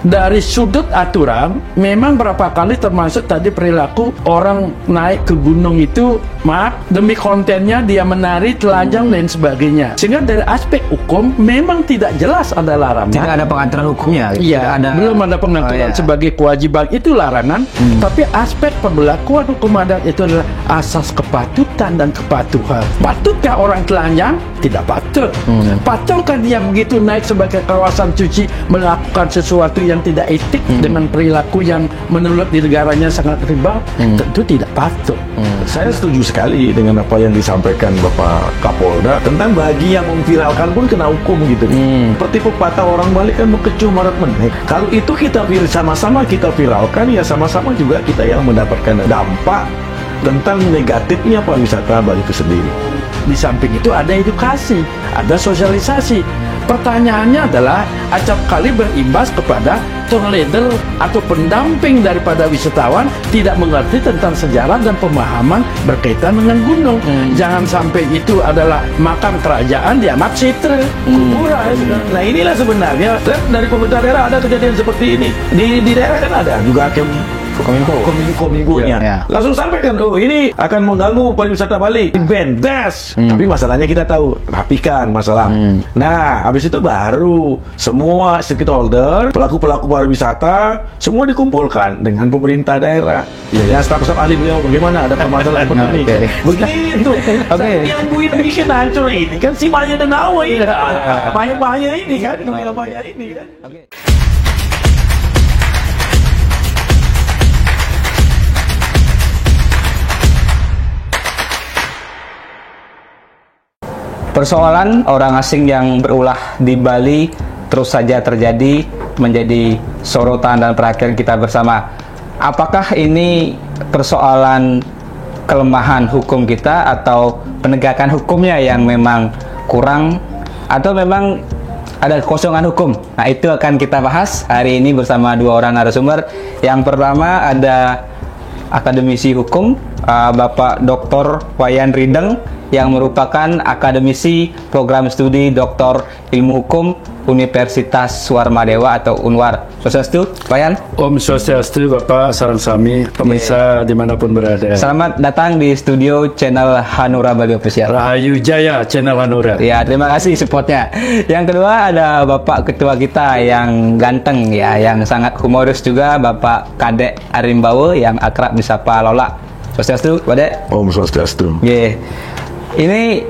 Dari sudut aturan, memang berapa kali termasuk tadi perilaku orang naik ke gunung itu, maaf, demi kontennya dia menari, telanjang dan sebagainya. Sehingga dari aspek hukum memang tidak jelas ada larangan. Tidak ada pengaturan hukumnya. Iya, belum ada pengaturan sebagai kewajiban itu larangan. Tapi aspek pemberlakuan hukum adat itu adalah asas kepatutan dan kepatuhan. Patutkah orang telanjang? Tidak patut. Patutkah dia begitu naik sebagai kawasan suci melakukan sesuatu yang tidak etik dengan perilaku yang menurut di negaranya sangat riba? Tentu tidak patut. Saya setuju sekali dengan apa yang disampaikan Bapak Kapolda tentang bagi yang memviralkan pun kena hukum gitu. Seperti pepatah orang Bali kan mengecuh marat menek. Kalau itu kita sama-sama kita viralkan, ya sama-sama juga kita yang mendapatkan dampak tentang negatifnya pariwisata Bali itu sendiri. Di samping itu ada edukasi, ada sosialisasi. Pertanyaannya adalah acap kali berimbas kepada tour leader atau pendamping daripada wisatawan tidak mengerti tentang sejarah dan pemahaman berkaitan dengan gunung. Jangan sampai itu adalah makam kerajaan dianggap sitre, kuburan. Nah inilah sebenarnya dari pemerintah daerah ada kejadian seperti ini. Di daerah kan ada juga Kominfo-nya. Ya. Langsung sampaikan, oh ini akan mengganggu pariwisata Bali. Ban, Tapi masalahnya kita tahu, rapikan masalah. Nah, habis itu baru semua stakeholder, pelaku-pelaku pariwisata, semua dikumpulkan dengan pemerintah daerah. Ya, staf-staf ahli beliau bagaimana ada permasalahan seperti ini. Begitu. Yang bikin hancur ini kan si Maya dan Awa ini. Bahaya ini kan. Persoalan orang asing yang berulah di Bali terus saja terjadi, menjadi sorotan dan perhatian kita bersama. Apakah ini persoalan kelemahan hukum kita atau penegakan hukumnya yang memang kurang, atau memang ada kekosongan hukum? Nah, itu akan kita bahas hari ini bersama dua orang narasumber. Yang pertama ada akademisi hukum, Bapak Dr. Wayan Rideng, yang merupakan akademisi program studi Doktor Ilmu Hukum Universitas Swarmadewa atau UNWAR. Swastiastu, Wayan. Om Swastiastu, Bapak sareng sami, pemirsa dimanapun berada. Selamat datang di studio channel Hanura Bali Official. Rahayu Jaya, channel Hanura. Ya, terima kasih supportnya. Yang kedua ada Bapak Ketua kita yang ganteng ya, yang sangat humoris juga, Bapak Kadek Arimbawo yang akrab disapa Lola. Swastiastu, Kadek. Om Swastiastu. Yeah. Ini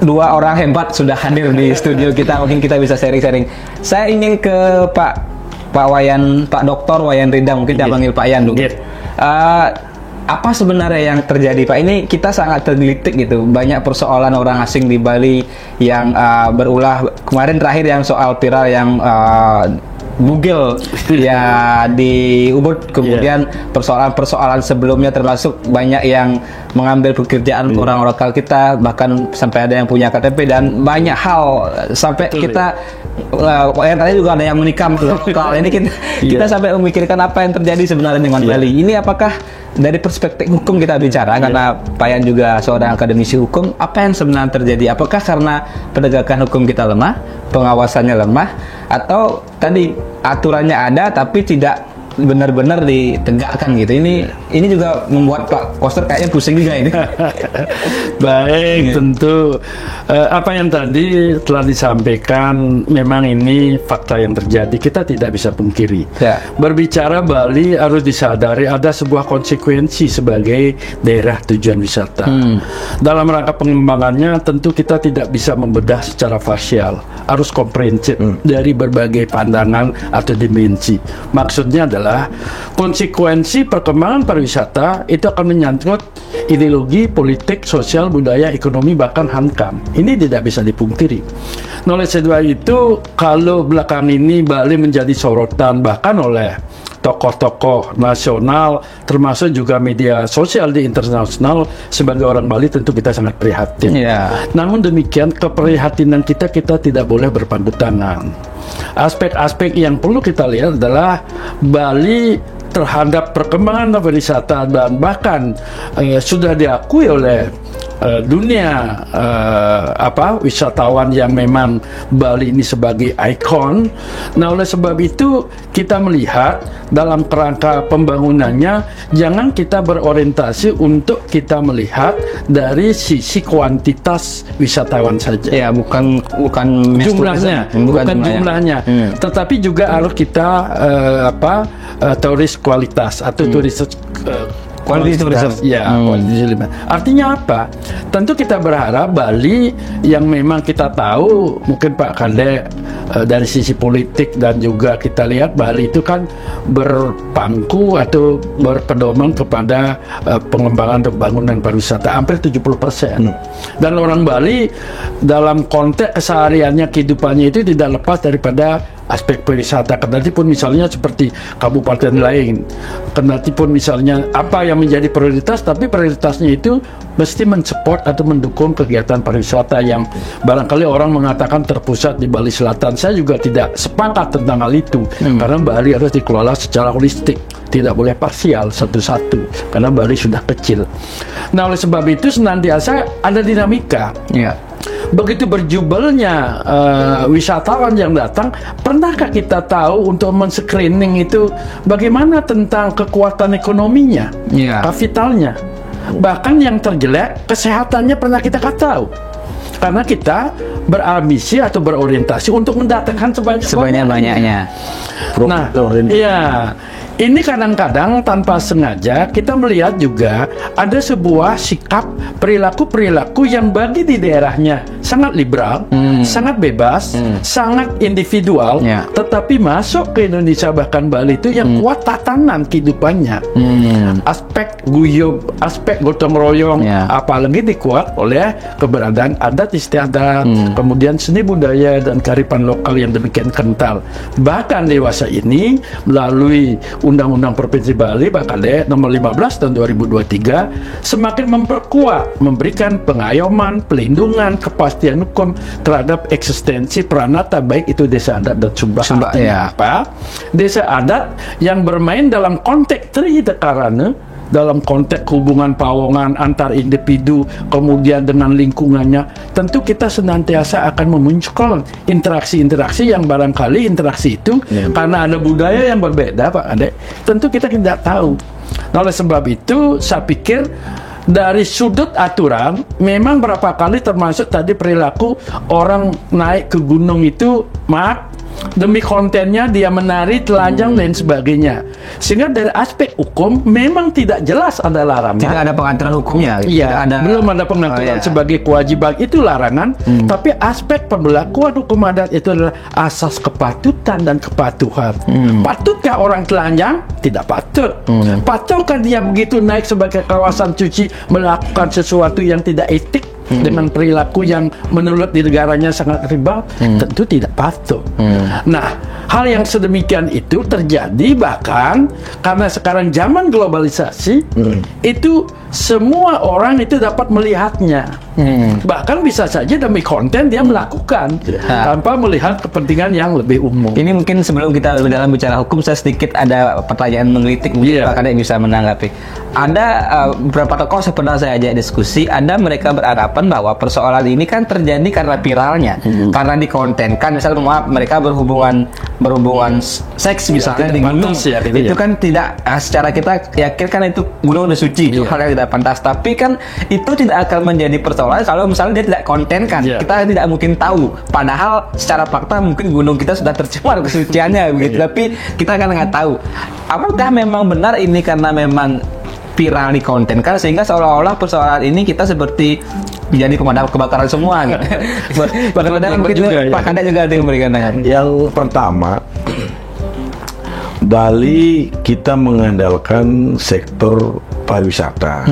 dua orang hebat sudah hadir di studio kita, mungkin kita bisa sharing-sharing. Saya ingin ke Pak Wayan, Pak Doktor Wayan Rideng, mungkin kita panggil Pak Yan dulu. Apa sebenarnya yang terjadi, Pak? Ini kita sangat tergelitik gitu. Banyak persoalan orang asing di Bali yang berulah. Kemarin terakhir yang soal viral yang bugil ya di Ubud, kemudian persoalan-persoalan sebelumnya termasuk banyak yang mengambil pekerjaan orang lokal kita, bahkan sampai ada yang punya KTP dan banyak hal sampai kita yang tadi juga ada yang menikam lokal. Ini kita sampai memikirkan apa yang terjadi sebenarnya dengan Bali. Ini apakah dari perspektif hukum kita bicara, karena Pak Yan juga seorang akademisi hukum, apa yang sebenarnya terjadi? Apakah karena penegakan hukum kita lemah, pengawasannya lemah, atau tadi aturannya ada tapi tidak benar-benar ditegakkan gitu? Ini juga membuat Pak Koster kayaknya pusing juga ini. Baik, tentu apa yang tadi telah disampaikan memang ini fakta yang terjadi, kita tidak bisa pungkiri. Berbicara Bali harus disadari ada sebuah konsekuensi sebagai daerah tujuan wisata. Dalam rangka pengembangannya tentu kita tidak bisa membedah secara parsial, harus komprehensif dari berbagai pandangan atau dimensi. Maksudnya adalah konsekuensi perkembangan pariwisata itu akan menyangkut ideologi, politik, sosial, budaya, ekonomi, bahkan hankam. Ini tidak bisa dipungkiri. Nah, oleh sebab itu, kalau belakang ini Bali menjadi sorotan bahkan oleh tokoh-tokoh nasional, termasuk juga media sosial di internasional, sebagai orang Bali tentu kita sangat prihatin. Namun demikian, keprihatinan kita tidak boleh berpangku tangan. Aspek-aspek yang perlu kita lihat adalah Bali terhadap perkembangan pariwisata dan bahkan sudah diakui oleh dunia wisatawan yang memang Bali ini sebagai ikon. Nah, oleh sebab itu kita melihat dalam kerangka pembangunannya jangan kita berorientasi untuk kita melihat dari sisi kuantitas wisatawan saja. Ya, bukan jumlahnya, jumlahnya. Tetapi juga harus kita turis kualitas atau turis quality tourism. Ya, artinya apa? Tentu kita berharap Bali yang memang kita tahu, mungkin Pak Kade dari sisi politik dan juga kita lihat Bali itu kan berpangku atau berpedoman kepada pengembangan pembangunan pariwisata hampir 70%. Dan orang Bali dalam konteks kesehariannya, kehidupannya itu tidak lepas daripada aspek pariwisata. Kendati pun misalnya seperti kabupaten lain, kendati pun misalnya apa yang menjadi prioritas, tapi prioritasnya itu mesti mensupport atau mendukung kegiatan pariwisata yang barangkali orang mengatakan terpusat di Bali Selatan. Saya juga tidak sepakat tentang hal itu, karena Bali harus dikelola secara holistik, tidak boleh parsial satu-satu, karena Bali sudah kecil. Nah, oleh sebab itu senantiasa ada dinamika. Begitu berjubelnya wisatawan yang datang, pernahkah kita tahu untuk men-screening itu bagaimana tentang kekuatan ekonominya, kapitalnya, bahkan yang terjelek kesehatannya pernah kita tahu, karena kita berambisi atau berorientasi untuk mendatangkan sebanyak-banyaknya. Nah, ini kadang-kadang tanpa sengaja kita melihat juga ada sebuah sikap perilaku yang bagi di daerahnya sangat liberal, sangat bebas, sangat individual, tetapi masuk ke Indonesia bahkan Bali itu yang kuat tatanan kehidupannya, aspek guyub, aspek gotong royong, apalagi dikuat oleh keberadaan adat istiadat, kemudian seni budaya dan kearifan lokal yang demikian kental. Bahkan dewasa ini melalui Undang-Undang Provinsi Bali Bakade nomor 15 tahun 2023 semakin memperkuat, memberikan pengayoman, pelindungan, kepastian hukum terhadap eksistensi peranata baik itu desa adat dan sumba. Desa adat yang bermain dalam konteks tridekarane, dalam konteks hubungan pawongan antar individu, kemudian dengan lingkungannya, tentu kita senantiasa akan memunculkan interaksi-interaksi yang barangkali interaksi itu karena ada budaya yang berbeda, Pak Ade, tentu kita tidak tahu. Nah, oleh sebab itu saya pikir dari sudut aturan memang berapa kali termasuk tadi perilaku orang naik ke gunung itu, demi kontennya dia menari, telanjang dan sebagainya, sehingga dari aspek hukum memang tidak jelas ada larangan, tidak ada pengaturan hukumnya, belum ada pengaturan sebagai kewajiban itu larangan, tapi aspek pemberlakuan hukum adat itu adalah asas kepatutan dan kepatuhan. Patutkah orang telanjang? Tidak patut. Patutkah dia begitu naik sebagai kawasan suci melakukan sesuatu yang tidak etik dengan perilaku yang menurut di negaranya sangat riba? Tentu tidak patut. Nah, hal yang sedemikian itu terjadi bahkan karena sekarang zaman globalisasi, itu semua orang itu dapat melihatnya. Bahkan bisa saja demi konten dia melakukan tanpa melihat kepentingan yang lebih umum. Ini mungkin sebelum kita dalam bicara hukum, saya sedikit ada pertanyaan mengkritik, mungkin Pak Kadek bisa menanggapi. Ada beberapa tokoh pernah saya ajak diskusi, ada mereka beranggapan bahwa persoalan ini kan terjadi karena viralnya, karena dikontenkan, misalnya mereka berhubungan seks misalnya di gunung, itu kan tidak secara kita yakin kan itu gunung udah suci, itu hal yang tidak pantas. Tapi kan itu tidak akan menjadi persoalan kalau misalnya dia tidak kontenkan, kita tidak mungkin tahu. Padahal secara fakta mungkin gunung kita sudah tercemar kesuciannya begitu, tapi kita kan nggak tahu. Apakah memang benar ini karena memang viral dikontenkan sehingga seolah-olah persoalan ini kita seperti menjadi pemadam kebakaran semua gitu. Bagaimana mungkin Pak Kadek juga ada yang memberikan tanggapan. Yang pertama, Bali kita mengandalkan sektor pariwisata.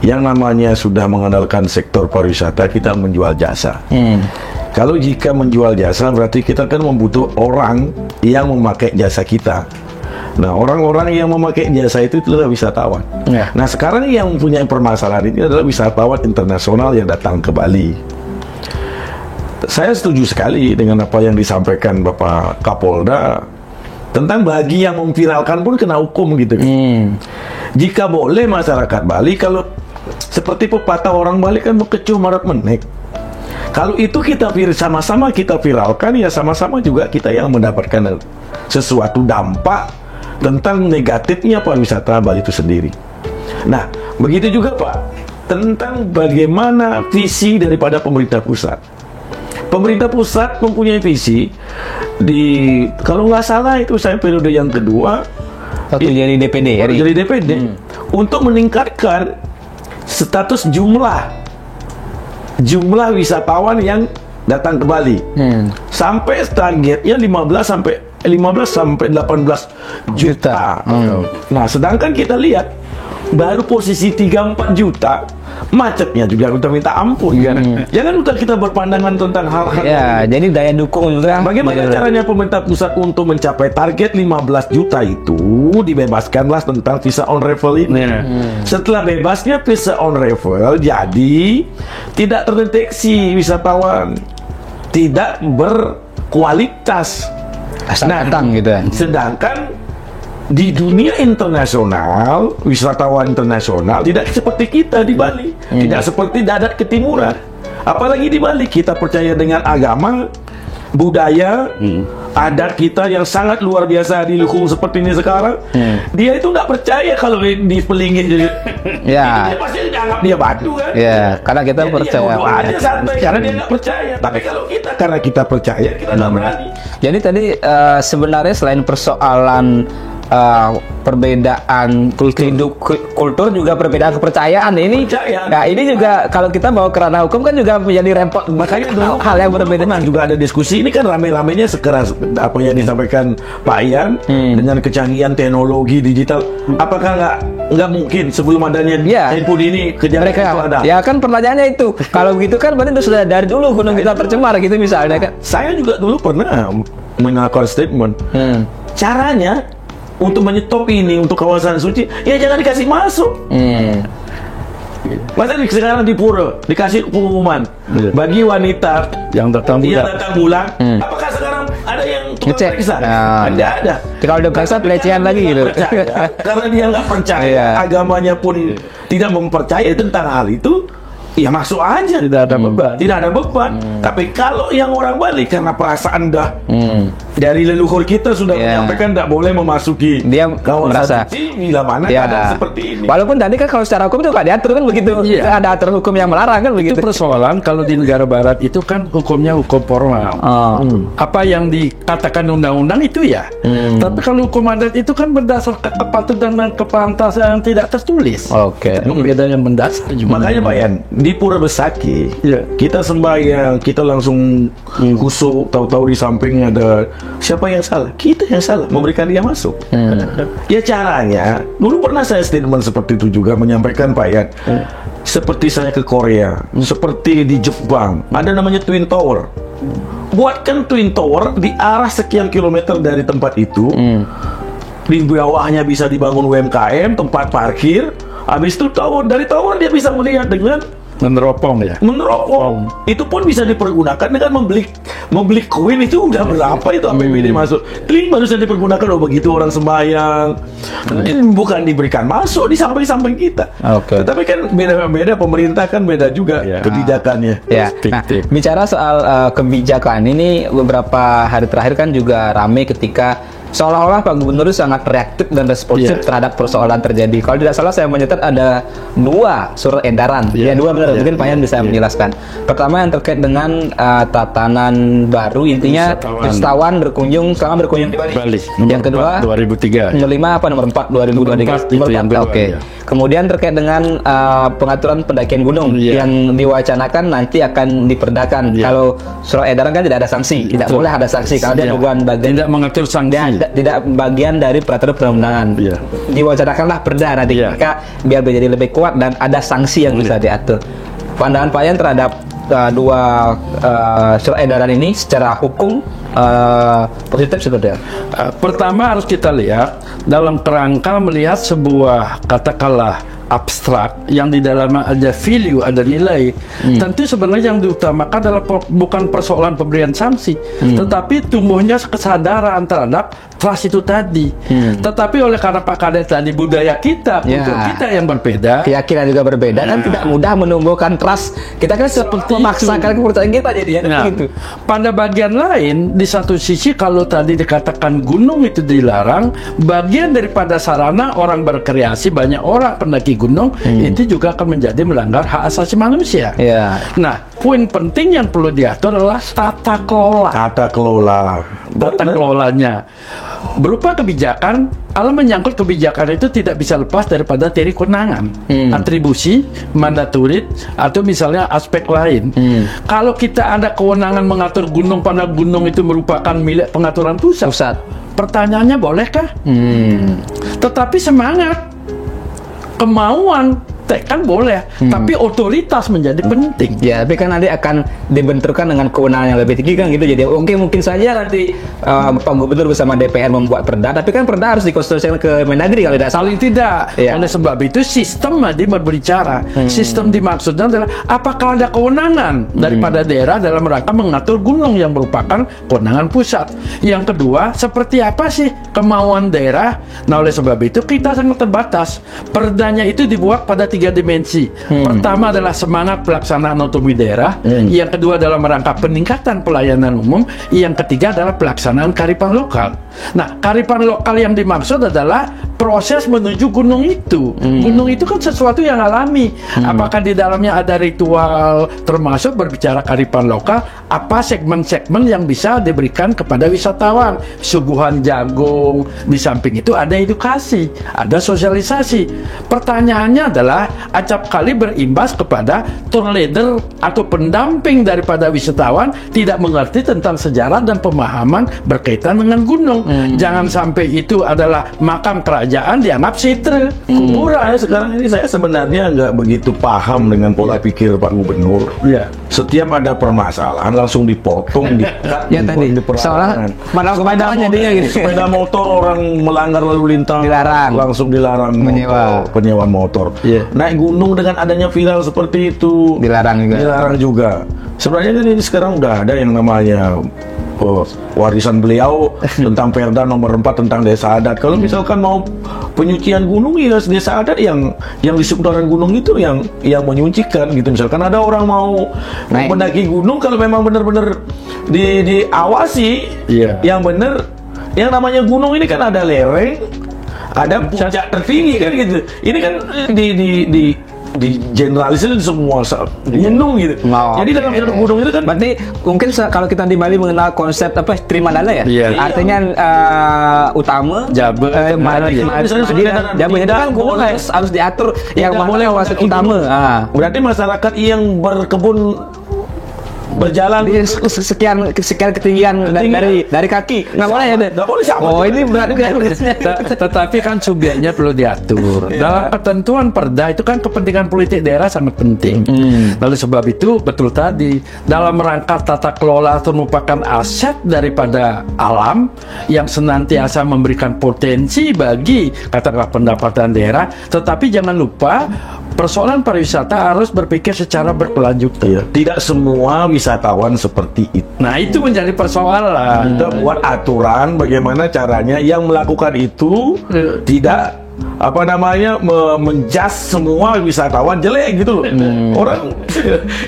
Yang namanya sudah mengandalkan sektor pariwisata, kita menjual jasa. Kalau jika menjual jasa berarti kita kan membutuhkan orang yang memakai jasa kita. Nah, orang-orang yang memakai jasa itu adalah wisatawan. Nah, sekarang yang mempunyai permasalahan ini adalah wisatawan internasional yang datang ke Bali. Saya setuju sekali dengan apa yang disampaikan Bapak Kapolda tentang bagi yang memviralkan pun kena hukum gitu. Jika boleh masyarakat Bali, kalau seperti pepatah orang Bali kan bekecuh marat menek. Kalau itu kita sama-sama kita viralkan, ya sama-sama juga kita yang mendapatkan sesuatu dampak tentang negatifnya pariwisata Bali itu sendiri. Nah, begitu juga Pak, tentang bagaimana visi daripada pemerintah pusat. Pemerintah pusat mempunyai visi kalau nggak salah itu saya periode yang kedua jadi DPD ya. Jadi DPD untuk meningkatkan status jumlah wisatawan yang datang ke Bali. Sampai targetnya 15 sampai 18 juta. Nah, sedangkan kita lihat baru posisi 3-4 juta, macetnya juga udah minta ampun kan. Jangan udah kita berpandangan tentang hal-hal jadi daya dukung juga. Bagaimana caranya pemerintah pusat untuk mencapai target 15 juta itu? Dibebaskanlah tentang visa on arrival ini. Setelah bebasnya visa on arrival, jadi tidak terdeteksi wisatawan tidak berkualitas. Datang gitu kan. Sedangkan di dunia internasional, wisatawan internasional tidak seperti kita di Bali, tidak seperti Dadat Ketimuran. Apalagi di Bali kita percaya dengan agama, budaya, adat kita yang sangat luar biasa dilukung seperti ini sekarang. Dia itu nggak percaya kalau dipelingin jadi. Dia pasti dianggap dia batu kan. Karena kita percaya. Dia aja santai karena dia nggak percaya. Tapi kalau kita karena kita percaya, kita nggak berani. Jadi tadi sebenarnya selain persoalan perbedaan kultur juga perbedaan kepercayaan ini. Nah, ini juga kalau kita bawa ke ranah hukum kan juga menjadi repot. Makanya dulu hal yang berbeda. Juga ada diskusi ini kan rame-ramenya sekeras apa yang disampaikan Pak Ian dengan kecanggihan teknologi digital. Apakah nggak mungkin sebelum adanya handphone ini kejadian itu ada? Ya kan pertanyaannya itu. Kalau begitu kan berarti itu sudah dari dulu gunung kita tercemar gitu misalnya kan. Saya juga dulu pernah mengeluarkan statement. Caranya untuk menyetop ini untuk kawasan suci, ya jangan dikasih masuk. Masa sekarang di Pura dikasih pengumuman bagi wanita yang datang bulan. Apakah sekarang ada yang ngecek? Ada. Kalau udah periksa pelecehan lagi gitu. Karena dia nggak percaya, agamanya pun tidak mempercayai tentang hal itu. Ya masuk aja, tidak ada beban. Tidak ada beban. Tapi kalau yang orang Bali karena perasaan dari leluhur kita sudah menyampaikan tidak boleh memasuki kawasan suci bila mana keadaan seperti ini. Walaupun tadi kan kalau secara hukum itu nggak diatur kan begitu. Ada aturan hukum yang melarang kan begitu. Itu persoalan kalau di negara barat itu kan hukumnya hukum formal. Apa yang dikatakan undang-undang itu ya. Tapi kalau hukum adat itu kan berdasarkan kepatutan dan kepantasan yang tidak tertulis. Beda yang mendasar. Makanya Pak Yan, di Pura Besaki kita sembahyang, kita langsung kusuk, tahu-tahu di sampingnya ada siapa yang salah? Kita yang salah memberikan dia masuk. Ya caranya, dulu pernah saya statement seperti itu juga menyampaikan Pak Yan. Seperti saya ke Korea, seperti di Jepang, ada namanya Twin Tower. Buatkan Twin Tower di arah sekian kilometer dari tempat itu. Di bawahnya bisa dibangun UMKM, tempat parkir. Habis itu dari tower dia bisa melihat dengan meneropong. Itu pun bisa dipergunakan dengan membeli koin itu udah berapa itu APBD masuk. Kling baru saja dipergunakan begitu orang sembahyang. Bukan diberikan masuk di samping-samping kita. Tetapi kan beda-beda, pemerintah kan beda juga kebijakannya. Nah, bicara soal kebijakan ini beberapa hari terakhir kan juga ramai ketika seolah-olah Pak Gubernur sangat reaktif dan responsif terhadap persoalan terjadi. Kalau tidak salah saya mencatat ada 2 surat edaran. Dua benar. Mungkin Pak Yan bisa menjelaskan. Pertama yang terkait dengan tatanan baru, intinya wisatawan selama berkunjung di Bali. Yang kedua 2003. Nomor 5 apa nomor 4 2023. Kemudian terkait dengan pengaturan pendakian gunung yang diwacanakan nanti akan diperdakan. Kalau surat edaran kan tidak ada sanksi, tidak boleh ada sanksi kalau dia bukan bagian tidak mengatur sanksi. Tidak bagian dari peraturan perundang-undangan. Diwacanakanlah perda nanti biar menjadi lebih kuat dan ada sanksi yang bisa diatur. Pandangan Pak Yan terhadap 2 surat edaran ini secara hukum positif seperti apa? Pertama harus kita lihat dalam kerangka melihat sebuah katakanlah abstrak yang di dalamnya ada value, ada nilai. Tentu sebenarnya yang diutamakan adalah bukan persoalan pemberian sanksi, tetapi tumbuhnya kesadaran terhadap trust itu tadi. Tetapi oleh karena Pak Kades tadi budaya kita, kultur kita yang berbeda, keyakinan juga berbeda, kan tidak mudah menumbuhkan trust. Kita kan seperti memaksakan kepercayaan kita jadi gitu. Pada bagian lain, di satu sisi kalau tadi dikatakan gunung itu dilarang, bagian daripada sarana orang berkreasi, banyak orang pendaki gunung itu juga akan menjadi melanggar hak asasi manusia. Nah, poin penting yang perlu diatur adalah tata kelola. Tata kelola. Tata kelolanya berupa kebijakan. Kalau menyangkut kebijakan itu tidak bisa lepas daripada teori kewenangan, atribusi, mandatorit, atau misalnya aspek lain. Kalau kita ada kewenangan mengatur gunung, pada gunung itu merupakan milik pengaturan pusat. Pertanyaannya bolehkah? Tetapi semangat, kemauan, kan boleh, tapi otoritas menjadi penting. Ya, tapi kan nanti akan dibenturkan dengan kewenangan yang lebih tinggi kan gitu. Jadi mungkin saja nanti Pak Gubernur bersama DPR membuat perda, tapi kan perda harus dikonstitusikan ke Mendagri kalau tidak salah. Paling tidak. Oleh sebab itu sistem tadi berbicara. Sistem dimaksudnya adalah apakah ada kewenangan daripada daerah dalam rangka mengatur gunung yang merupakan kewenangan pusat. Yang kedua, seperti apa sih kemauan daerah? Nah, oleh sebab itu kita sangat terbatas. Perdanya itu dibuat pada 3 dimensi. Pertama adalah semangat pelaksanaan otonomi daerah, yang kedua dalam rangka peningkatan pelayanan umum, yang ketiga adalah pelaksanaan kearifan lokal. Nah, kearifan lokal yang dimaksud adalah proses menuju gunung itu. Gunung itu kan sesuatu yang alami. Apakah di dalamnya ada ritual, termasuk berbicara kearifan lokal, apa segmen-segmen yang bisa diberikan kepada wisatawan? Suguhan jagung, di samping itu ada edukasi, ada sosialisasi. Pertanyaannya adalah acap kali berimbas kepada tour leader atau pendamping daripada wisatawan tidak mengerti tentang sejarah dan pemahaman berkaitan dengan gunung. Jangan sampai itu adalah makam kerajaan dianggap sitre, kuburan. Sekarang ini saya sebenarnya nggak begitu paham dengan pola pikir Pak Gubernur. Setiap ada permasalahan langsung dipotong, tadi soalnya mana kepadanya dia gitu. Sepeda motor orang melanggar lalu lintas dilarang, langsung dilarang penyewaan motor. Naik gunung dengan adanya viral seperti itu dilarang juga. Sebenarnya kan ini sekarang udah ada yang namanya warisan beliau tentang Perda nomor 4 tentang desa adat. Kalau misalkan mau penyucian gunung, ya desa adat yang di seputaran gunung itu yang menyucikan gitu. Misalkan ada orang mau mendaki gunung, kalau memang benar-benar diawasi, yang benar, yang namanya gunung ini kan ada lereng, ada puncak tertinggi kan gitu. Ini kan di generalisir semua gunung gitu. Jadi dalam satu gunung itu kan berarti mungkin kalau kita di Bali mengenal konsep apa Trimadala ya? Artinya utama, Jabe, Jabe itu kan gunung harus diatur yang boleh masuk utama. Berarti masyarakat yang berkebun berjalan di sekian ketinggian dari kaki nggak boleh ya? Nggak boleh. Ini berarti tetapi kan subjeknya perlu diatur. Dalam ketentuan perda itu kan kepentingan politik daerah sangat penting. Lalu sebab itu betul tadi dalam rangka tata kelola itu merupakan aset daripada alam yang senantiasa memberikan potensi bagi katakanlah pendapatan daerah. Tetapi jangan lupa persoalan pariwisata harus berpikir secara berkelanjutan. Tidak semua wisatawan seperti itu. Nah, itu menjadi persoalan. Kita buat aturan bagaimana caranya yang melakukan itu tidak menjas semua wisatawan jelek gitu loh. Orang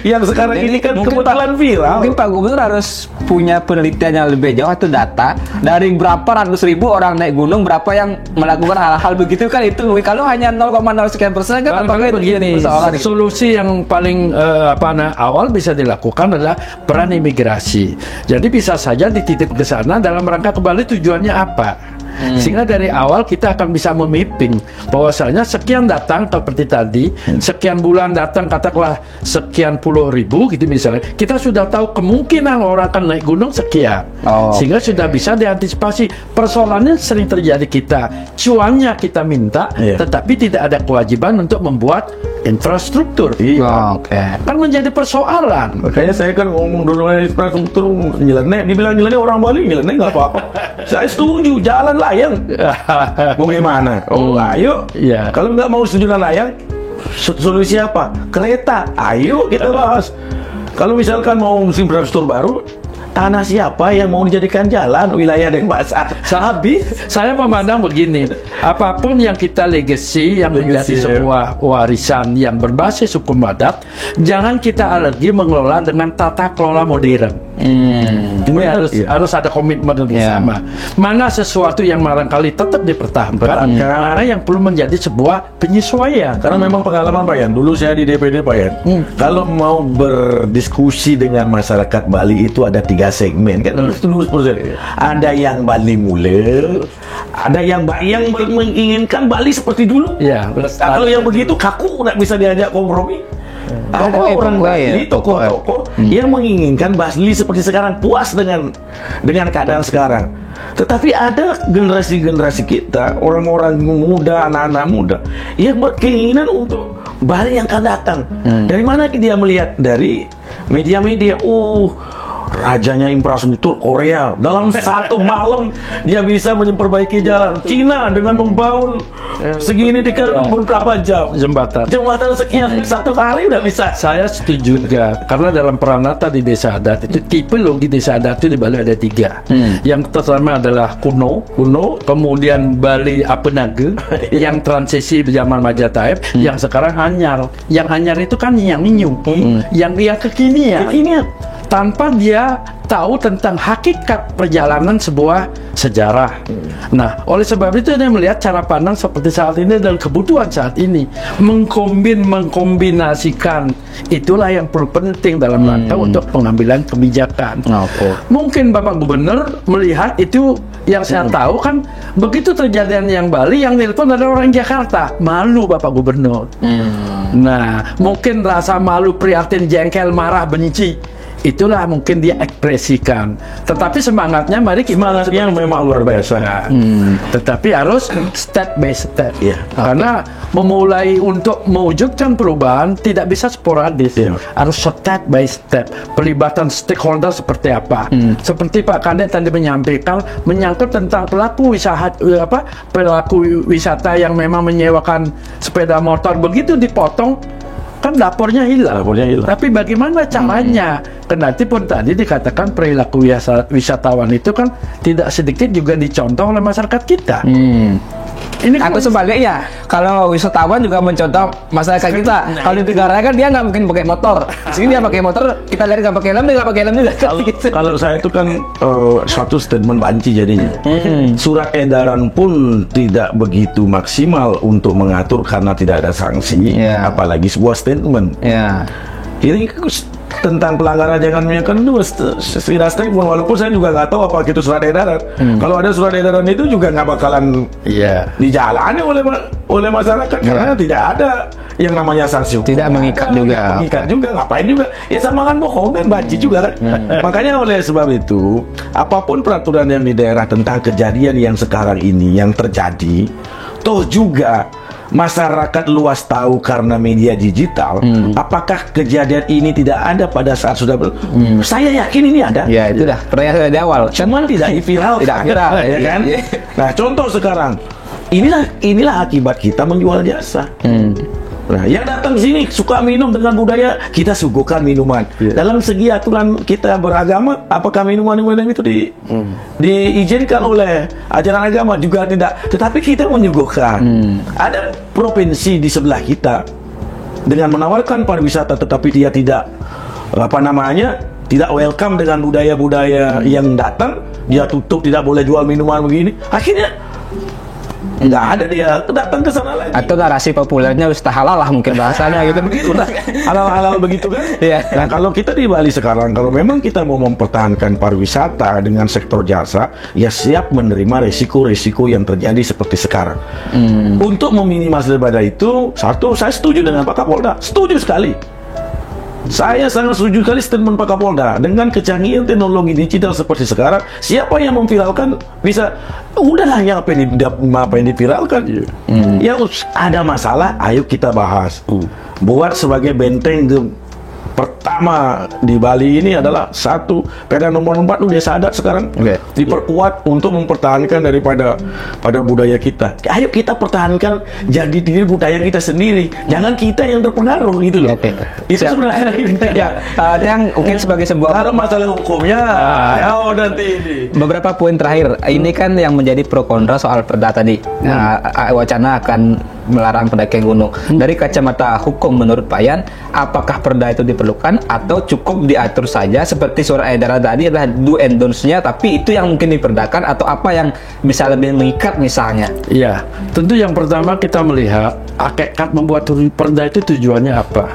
yang sekarang ini kan kebetulan viral. Mungkin Pak Gubernur harus punya penelitian yang lebih jauh atau data dari berapa ratus ribu orang naik gunung, berapa yang melakukan hal-hal begitu kan itu. Kalau hanya 0,0% kan apakah begini. Solusi yang paling awal bisa dilakukan adalah peran imigrasi. Jadi bisa saja dititip ke sana dalam rangka kembali tujuannya apa. Sehingga dari awal kita akan bisa memapping bahwasanya sekian datang seperti tadi, sekian bulan datang katakanlah sekian puluh ribu gitu misalnya, kita sudah tahu kemungkinan orang akan naik gunung sekian, sehingga sudah bisa diantisipasi. Persoalannya sering terjadi kita cuannya kita minta, tetapi tidak ada kewajiban untuk membuat infrastruktur. Kan menjadi persoalan. Makanya saya kan ngomong dulu infrastruktur nyeleneh, dibilang nyeleneh orang Bali nyeleneh nggak apa-apa. Saya setuju jalan layang. Mau gimana? Ayo. Kalau nggak mau setuju jalan layang, solusi apa? Kereta. Ayo kita bahas. Kalau misalkan mau infrastruktur baru, tanah siapa yang mau dijadikan jalan wilayah Denpasar? Habis saya memandang begini, apapun yang kita legacy yang menjadi sebuah warisan yang berbasis hukum adat, jangan kita alergi mengelola dengan tata kelola modern. Ini harus ada komitmen bersama. Mana sesuatu yang barangkali tetap dipertahankan, karena yang perlu menjadi sebuah penyesuaian. Karena memang pengalaman Pak Yan, dulu saya di DPD Pak Yan, kalau mau berdiskusi dengan masyarakat Bali itu ada 3 segmen kan, ada yang Bali Mule, ada yang menginginkan Bali seperti dulu. Kalau yang begitu kaku nggak bisa diajak kompromi. Ada orang Bali, tokoh-tokoh yang menginginkan Bali seperti sekarang, puas dengan keadaan sekarang. Tetapi ada generasi-generasi kita, orang-orang muda, anak-anak muda yang berkeinginan untuk Bali yang akan datang. Dari mana dia melihat? Dari media-media. Rajanya infrastruktur Korea dalam satu malam dia bisa memperbaiki jalan. Cina dengan membangun segini di beberapa jam jembatan sekian satu kali udah bisa. Saya setuju juga, karena dalam Pranata di desa adat itu tipe logi desa adat itu di Bali ada 3. Yang pertama adalah kuno, kemudian Bali Apenaga, yang transisi zaman Majapahit, yang sekarang hanyar. Yang hanyar itu kan yang minyu, yang dia kekinian. Tanpa dia tahu tentang hakikat perjalanan sebuah sejarah. Nah, oleh sebab itu dia melihat cara pandang seperti saat ini dan kebutuhan saat ini, mengkombinasikan itulah yang perlu penting dalam rangka untuk pengambilan kebijakan. Mungkin Bapak Gubernur melihat itu, yang saya tahu kan begitu terjadian yang Bali, yang nelpon ada orang Jakarta, malu Bapak Gubernur. Nah, mungkin rasa malu, prihatin, jengkel, marah, benci, itulah mungkin dia ekspresikan. Tetapi semangatnya mari kita yang memang luar biasa. Tetapi harus step by step. Karena memulai untuk mewujudkan perubahan tidak bisa sporadis. Harus step by step. Pelibatan stakeholder seperti apa? Seperti Pak Kadek tadi menyampaikan, menyangkut tentang pelaku wisata yang memang menyewakan sepeda motor, begitu dipotong kan dapurnya hilang. Tapi bagaimana caranya? Kendati pun tadi dikatakan perilaku wisatawan itu kan tidak sedikit juga dicontoh oleh masyarakat kita. Ini atau sebaliknya, kalau wisatawan juga mencontoh masyarakat kita. Kalau di negara kan dia nggak mungkin pakai motor. Sini dia pakai motor, kita lihat nggak pakai helm, dia nggak pakai helm juga. Kalau saya itu kan suatu statement banci jadinya. Surat edaran pun tidak begitu maksimal untuk mengatur karena tidak ada sanksi, apalagi sebuah statement. Ini tentang pelanggaran jangan menyiapkan itu tidak statement, walaupun saya juga nggak tahu apa itu surat edaran. Kalau ada surat edaran itu juga nggak bakalan dijalani oleh masyarakat karena tidak ada yang namanya sanksi hukum. Tidak mengikat juga. Ngapain juga? Ya sama kan bohong dan banci juga kan. Makanya oleh sebab itu, apapun peraturan yang di daerah tentang kejadian yang sekarang ini yang terjadi, toh juga masyarakat luas tahu karena media digital. Apakah kejadian ini tidak ada pada saat sudah saya yakin ini ada. Ya itu dah pertanyaan dari awal. Cuman tidak viral, ya kan? Nah, contoh sekarang inilah akibat kita menjual jasa. Nah, yang datang sini suka minum dengan budaya kita suguhkan minuman. Dalam segi aturan kita beragama, apakah minuman-minuman itu diizinkan oleh ajaran agama? Juga tidak. Tetapi kita menyuguhkan. Ada provinsi di sebelah kita dengan menawarkan pariwisata, tetapi dia tidak tidak welcome dengan budaya-budaya yang datang. Dia tutup, tidak boleh jual minuman begini. Akhirnya nggak ada dia datang ke sana lagi. Atau narasi populernya ustaz halal lah mungkin bahasanya gitu. Begitu lah. Halal begitu kan. Nah, kalau kita di Bali sekarang, kalau memang kita mau mempertahankan pariwisata dengan sektor jasa, ya siap menerima resiko-resiko yang terjadi seperti sekarang. Untuk meminimalisir daripada itu, satu, saya setuju dengan Pak Kapolda, setuju sekali. Saya sangat setuju sekali statement Pak Kapolda. Dengan kecanggihan teknologi digital seperti sekarang, siapa yang memviralkan bisa, udahlah yang apa yang diviralkan. Yang ada masalah, ayo kita bahas. Buat sebagai benteng pertama di Bali ini adalah satu, Perda nomor 4 itu desa adat sekarang diperkuat untuk mempertahankan daripada budaya kita. Ayo kita pertahankan jadi diri budaya kita sendiri, jangan kita yang terpengaruh gitu loh. Itu sebenarnya yang mungkin sebagai sebuah ada masalah hukumnya. Nanti ini beberapa poin terakhir ini kan yang menjadi pro kontra soal perda tadi. Wacana akan melarang pendakian gunung. Dari kacamata hukum menurut Pak Yan, apakah perda itu diperlukan atau cukup diatur saja seperti surat edaran tadi adalah do and don'ts-nya, tapi itu yang mungkin diperdakan atau apa yang bisa lebih mengikat misalnya? Iya, tentu yang pertama kita melihat hakikat membuat perda itu tujuannya apa.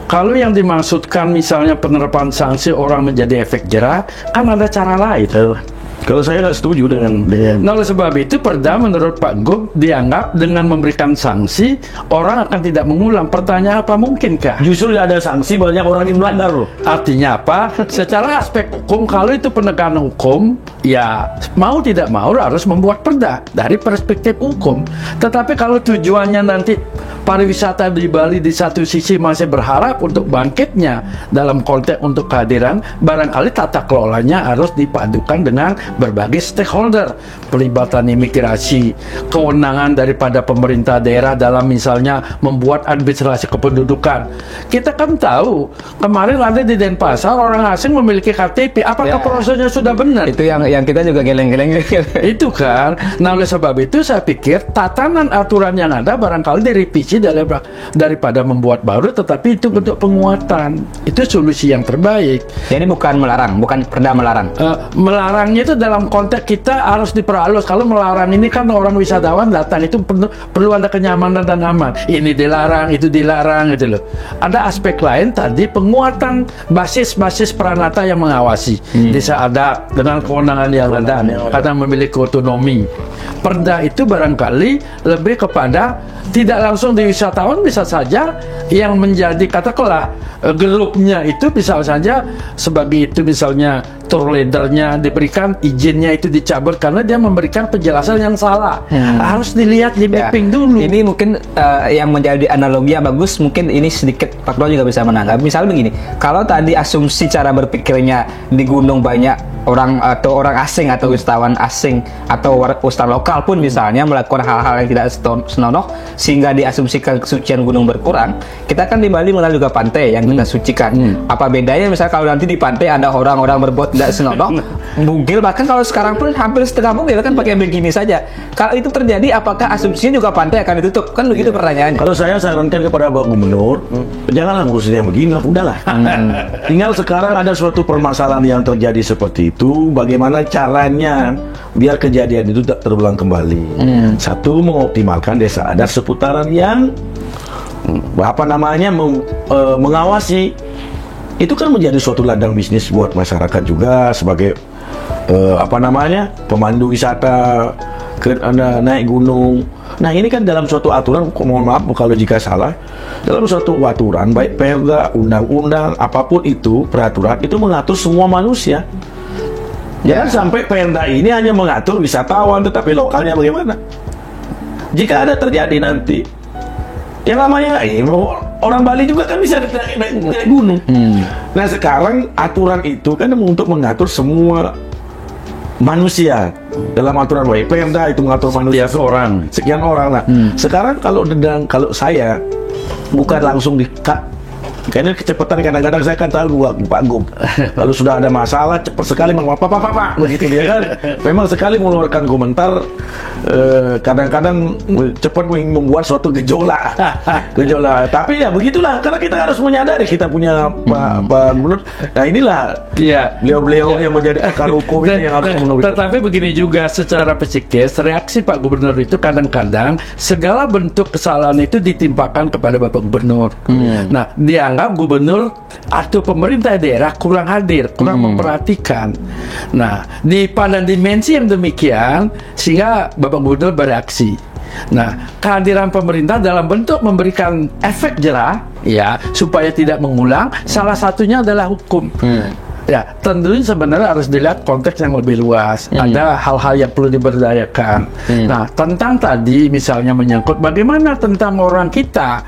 Kalau yang dimaksudkan misalnya penerapan sanksi orang menjadi efek jerah, kan ada cara lain. Kalau saya nggak setuju dengan Nah, oleh sebab itu perda menurut Pak Gub dianggap dengan memberikan sanksi orang akan tidak mengulang. Pertanyaan apa mungkinkah? justru ada sanksi banyak orang yang melanggar loh. Artinya apa? Secara aspek hukum, kalau itu penegakan hukum, ya mau tidak mau harus membuat perda dari perspektif hukum. Tetapi kalau tujuannya nanti pariwisata di Bali di satu sisi masih berharap untuk bangkitnya dalam konteks untuk kehadiran, barangkali tata kelolanya harus dipadukan dengan berbagai stakeholder, pelibatan imigrasi, kewenangan daripada pemerintah daerah dalam misalnya membuat administrasi kependudukan. Kita kan tahu kemarin ada di Denpasar orang asing memiliki KTP, apakah prosesnya sudah benar? Itu yang kita juga geleng-geleng. Itu kan. Nah, oleh sebab itu saya pikir tatanan aturan yang ada barangkali direvisi daripada membuat baru, tetapi itu bentuk penguatan. Itu solusi yang terbaik. Jadi bukan melarang, bukan perda melarang. Melarangnya itu dalam konteks kita harus diperhalus. Kalau melarang ini kan orang wisatawan datang itu perlu ada kenyamanan dan aman. Ini dilarang, itu dilarang gitu loh. Ada aspek lain tadi penguatan basis peranata yang mengawasi. Desa adat dengan kewenangan yang ada karena memiliki otonomi. Perda itu barangkali lebih kepada tidak langsung di wisatawan, bisa saja yang menjadi katakanlah grupnya itu bisa saja sebagai itu misalnya tour leadernya diberikan izinnya itu dicabut karena dia memberikan penjelasan yang salah. Harus dilihat di mapping dulu. Ini mungkin yang menjadi analogi yang bagus, mungkin ini sedikit Pak Bro juga bisa menanggapi. Misalnya begini, kalau tadi asumsi cara berpikirnya di gunung banyak orang atau orang asing atau wisatawan asing atau wisatawan lokal pun misalnya melakukan hal-hal yang tidak senonoh sehingga diasumsikan kesucian gunung berkurang. Kita kan di Bali mengenal juga pantai yang kita sucikan. Apa bedanya misalnya kalau nanti di pantai ada orang-orang berbuat tidak senonoh, bugil, bahkan kalau sekarang pun hampir setengah bugil kan pakai begini saja. Kalau itu terjadi, apakah asumsinya juga pantai akan ditutup? Kan begitu pertanyaannya. Kalau saya sarankan kepada Pak Gubernur, janganlah ngurusin yang begini, udahlah. Tinggal sekarang ada suatu permasalahan yang terjadi seperti itu, bagaimana caranya biar kejadian itu tidak terulang kembali. Satu, mengoptimalkan desa adat seputaran yang mengawasi. Itu kan menjadi suatu ladang bisnis buat masyarakat juga sebagai pemandu wisata naik gunung. Nah, ini kan dalam suatu aturan, mohon maaf kalau jika salah, dalam suatu aturan baik perda, undang-undang, apapun itu, peraturan itu mengatur semua manusia. Jangan sampai perda ini hanya mengatur wisatawan, tetapi lokalnya bagaimana? Jika ada terjadi nanti, yang namanya orang Bali juga kan bisa naik gunung. Nah, sekarang aturan itu kan untuk mengatur semua manusia. Dalam aturan baik perda itu mengatur manusia sekian orang. Nah, sekarang kalau saya bukan langsung di-cut. Karena kecepatan kadang-kadang saya kan tahu Pak Gub. Kalau sudah ada masalah cepat sekali pak begitu dia kan. Memang sekali mengeluarkan komentar, kadang-kadang cepat membuat suatu gejolak. Tapi ya begitulah, karena kita harus menyadari kita punya Pak Gubernur. Nah, inilah beliau yang menjadi akar hukum ini yang harus menurut. Tetapi begini juga secara psikis, reaksi Pak Gubernur itu kadang-kadang segala bentuk kesalahan itu ditimpakan kepada Bapak Gubernur. Nah, dianggap gubernur atau pemerintah daerah kurang hadir, kurang memperhatikan. Nah, pada dimensi yang demikian sehingga Bapak Gubernur bereaksi. Nah, kehadiran pemerintah dalam bentuk memberikan efek jerah ya supaya tidak mengulang, salah satunya adalah hukum. Ya, tentunya sebenarnya harus dilihat konteks yang lebih luas. Ada hal-hal yang perlu diberdayakan. Nah, tentang tadi misalnya menyangkut bagaimana tentang orang kita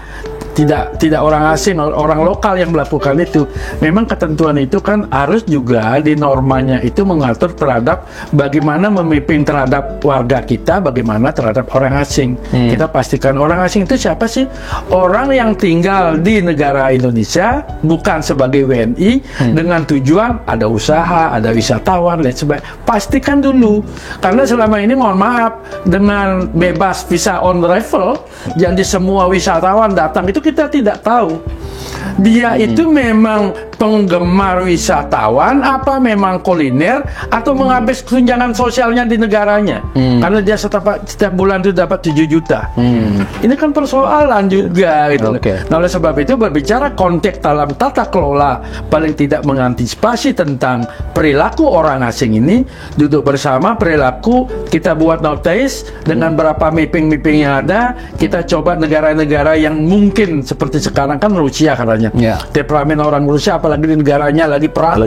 tidak orang asing, orang lokal yang melakukan itu. Memang ketentuan itu kan harus juga di normanya itu mengatur terhadap bagaimana memimpin terhadap warga kita, bagaimana terhadap orang asing. Kita pastikan orang asing itu siapa sih? Orang yang tinggal di negara Indonesia bukan sebagai WNI dengan tujuan ada usaha, ada wisatawan dan sebagainya. Pastikan dulu, karena selama ini mohon maaf dengan bebas visa on arrival, jadi semua wisatawan datang itu kita tidak tahu dia itu memang penggemar wisatawan apa memang kuliner atau menghabis tunjangan sosialnya di negaranya karena dia setiap bulan itu dapat 7 juta. Ini kan persoalan juga gitu. Nah, oleh sebab itu berbicara konteks dalam tata kelola paling tidak mengantisipasi tentang perilaku orang asing ini, duduk bersama perilaku, kita buat notice dengan berapa mapping yang ada, kita coba negara-negara yang mungkin seperti sekarang kan Rusia katanya. Temperamen orang Rusia apalagi di negaranya lagi perang.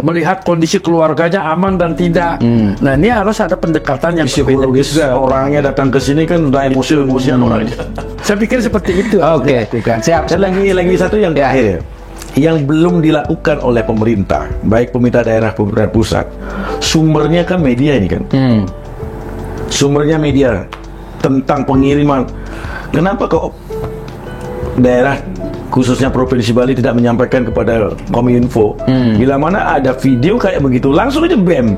Melihat kondisi keluarganya aman dan tidak. Nah, ini harus ada pendekatan yang psikologis. Orangnya datang ke sini kan udah emosi-emosian orangnya. Saya pikir seperti itu. Siap. Dan lagi satu yang terakhir, yang belum dilakukan oleh pemerintah, baik pemerintah daerah, pemerintah pusat. Sumbernya kan media ini kan. Sumbernya media tentang pengiriman. Kenapa kok daerah khususnya Provinsi Bali tidak menyampaikan kepada Kominfo? Bila mana ada video kayak begitu langsung aja BEM.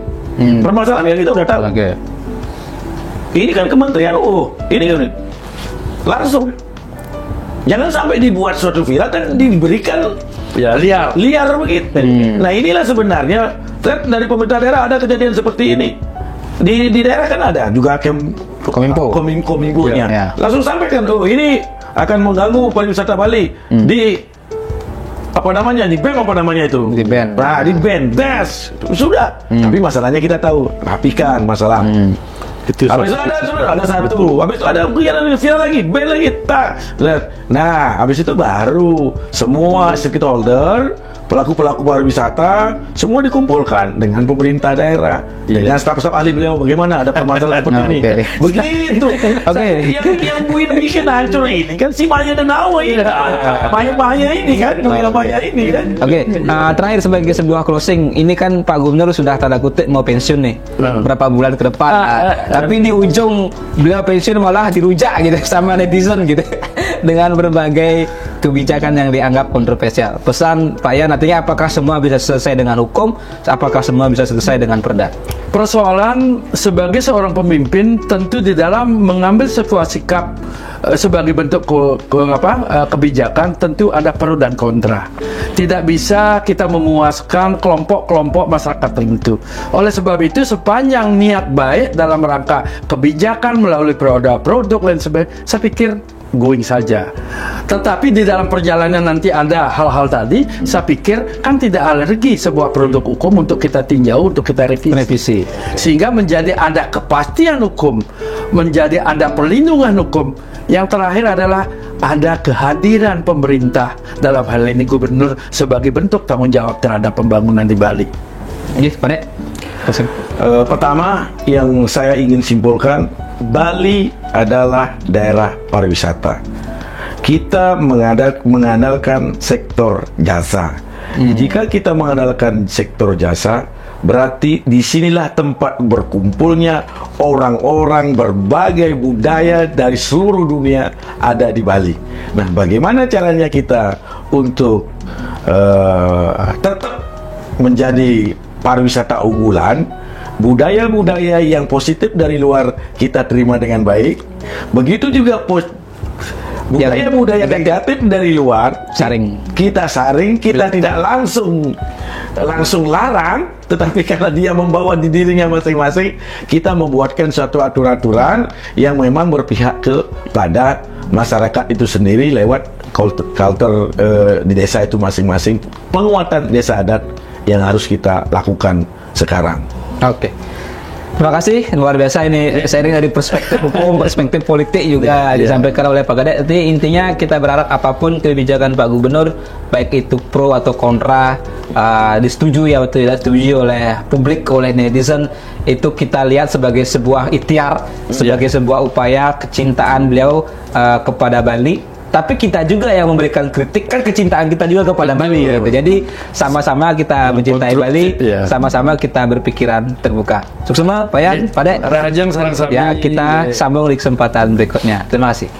Permasalahan yang kita udah tahu. Ini kan kementerian ini kan langsung. Jangan sampai dibuat suatu viral dan diberikan liar begitu. Nah, inilah sebenarnya dari pemerintah daerah ada kejadian seperti ini. Di daerah kan ada juga Kominfo-nya. Langsung sampaikan ini akan mengganggu pariwisata Bali di apa namanya, di BEM apa namanya itu? Di BEM. Nah, di BEM, sudah. Tapi masalahnya kita tahu, rapikan masalah. Habis itu ada satu, habis itu ada viral lagi, BEM lagi, Nah, habis itu baru semua stakeholder, pelaku-pelaku pariwisata semua dikumpulkan dengan pemerintah daerah dan staf-staf ahli beliau bagaimana ada permasalahan seperti ini. Begitu. Yang bikin hancur ini kan si Maya dan Awa ini. Maya ini kan, Maya ini kan. Terakhir sebagai sebuah closing, ini kan Pak Gubernur sudah tanda kutip mau pensiun nih berapa bulan ke depan. Tapi di ujung beliau pensiun malah dirujak gitu sama netizen gitu dengan berbagai kebijakan yang dianggap kontroversial. Pesan Pak Yan nantinya apakah semua bisa selesai dengan hukum, apakah semua bisa selesai dengan perda? Persoalan sebagai seorang pemimpin tentu di dalam mengambil sebuah sikap sebagai bentuk kebijakan tentu ada pro dan kontra. Tidak bisa kita memuaskan kelompok-kelompok masyarakat tertentu. Oleh sebab itu sepanjang niat baik dalam rangka kebijakan melalui produk dan sebagainya, saya pikir going saja. Tetapi di dalam perjalanan nanti ada hal-hal tadi, saya pikir kan tidak alergi sebuah produk hukum untuk kita tinjau, untuk kita revisi. Sehingga menjadi ada kepastian hukum, menjadi ada perlindungan hukum. Yang terakhir adalah ada kehadiran pemerintah, dalam hal ini gubernur, sebagai bentuk tanggung jawab terhadap pembangunan di Bali. Pertama yang saya ingin simpulkan, Bali adalah daerah pariwisata. Kita mengandalkan sektor jasa. Jika kita mengandalkan sektor jasa, berarti disinilah tempat berkumpulnya orang-orang berbagai budaya dari seluruh dunia ada di Bali. Nah, bagaimana caranya kita untuk tetap menjadi pariwisata unggulan, budaya-budaya yang positif dari luar kita terima dengan baik, begitu juga budaya-budaya negatif dari luar kita saring, kita tidak langsung larang, tetapi karena dia membawa di dirinya masing-masing, kita membuatkan suatu aturan-aturan yang memang berpihak kepada masyarakat itu sendiri lewat kultur di desa itu masing-masing, penguatan desa adat yang harus kita lakukan sekarang. Terima kasih, luar biasa ini sharing dari perspektif hukum, perspektif politik juga disampaikan oleh Pak Gadet. Jadi intinya kita berharap apapun kebijakan Pak Gubernur, baik itu pro atau kontra, disetujui atau tidak disetujui oleh publik, oleh netizen, itu kita lihat sebagai sebuah ikhtiar, sebagai sebuah upaya kecintaan beliau kepada Bali, tapi kita juga yang memberikan kritik, kan kecintaan kita juga kepada Bali gitu. Jadi sama-sama kita mencintai Bali, sama-sama kita berpikiran terbuka. Sukses semua Pak Yan, Pak Dek. Rajang sarang-sarang. Ya, kita sambung di kesempatan berikutnya. Terima kasih.